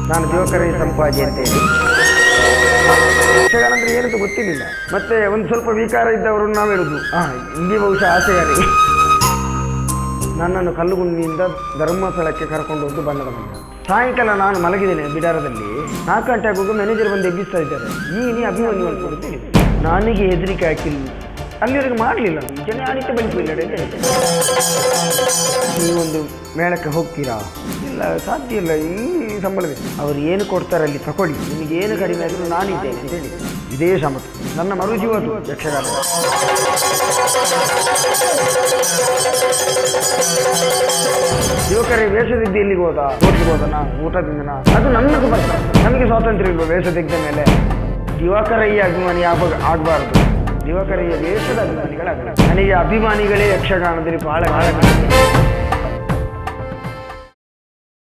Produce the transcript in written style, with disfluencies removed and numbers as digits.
ನಾನು ದಿವಾಕರಯ್ಯ ಸಂಪಾಜಿ ಅಂತೇಳಿ. ಯಕ್ಷಗಾನ ಅಂದರೆ ಏನಂತ ಗೊತ್ತಿರಲಿಲ್ಲ. ಮತ್ತೆ ಒಂದು ಸ್ವಲ್ಪ ವಿಕಾರ ಇದ್ದವರು ನಾವು ಹೇಳುದು ಹಿಂಗೆ ಬಹುಶಃ ಆಸೆಯಾಗಿ ನನ್ನನ್ನು ಕಲ್ಲುಗುಂಡಿಯಿಂದ ಧರ್ಮಸ್ಥಳಕ್ಕೆ ಕರ್ಕೊಂಡು ಹೋದ್ದು ಬಣ್ಣದ ಮನೆ. ಸಾಯಂಕಾಲ ನಾನು ಮಲಗಿದ್ದೇನೆ ಬಿಡಾರದಲ್ಲಿ. 4 ಗಂಟೆ ಆಗುವಾಗ ಮ್ಯಾನೇಜರ್ ಬಂದು ಎಬ್ಬಿಸ್ತಾ ಇದ್ದಾರೆ. ನೀ ಅಭಿಮನ್ಯು ಅಂತ ಕೊಡ್ತೀನಿ. ನನಗೆ ಹೆದರಿಕೆ ಹಾಕಿಲ್ಲ, ಅಲ್ಲಿವರೆಗೆ ಮಾಡಲಿಲ್ಲ. ಜನ ಆಣಿಕೆ ಬಲಿಸಿಲ್ಲ. ನೀವೊಂದು ಮೇಳಕ್ಕೆ ಹೋಗ್ತೀರಾ? ಇಲ್ಲ, ಸಾಧ್ಯ ಇಲ್ಲ, ಈ ಸಂಬಳವೇ. ಅವರು ಏನು ಕೊಡ್ತಾರೆ ಅಲ್ಲಿ ತಗೊಳ್ಳಿ, ನಿಮಗೆ ಏನು ಕಡಿಮೆ ಆದರೂ ನಾನಿದ್ದೇನೆ ಅಂತ ಹೇಳಿ ಇದೇ ಸಮಸ್ಯೆ. ನನ್ನ ಮರುಜೀವ ಅದು ಯಕ್ಷಗಾನ. ಯುವಕರೇ ವೇಷದಿದ್ದು ಎಲ್ಲಿಗೆ ಹೋದ? ಹೋಟ್ಲಿಗೆ ಹೋದನಾ? ಊಟದಿಂದನಾ? ಅದು ನನ್ನದು ಬರ್ತದೆ. ನಮಗೆ ಸ್ವಾತಂತ್ರ್ಯ ಇಲ್ವ ವೇಷ ತೆಗೆದ ಮೇಲೆ? ದಿವಾಕರಯ್ಯ ಅಭಿಮಾನಿ ಆಗಬಾರ್ದು, ದಿವಾಕರಯ್ಯ ವೇಷದ ಅಭಿಮಾನಿಗಳಾಗಲ್ಲ. ನನಗೆ ಅಭಿಮಾನಿಗಳೇ ಯಕ್ಷಗಾನದಲ್ಲಿ ಬಹಳ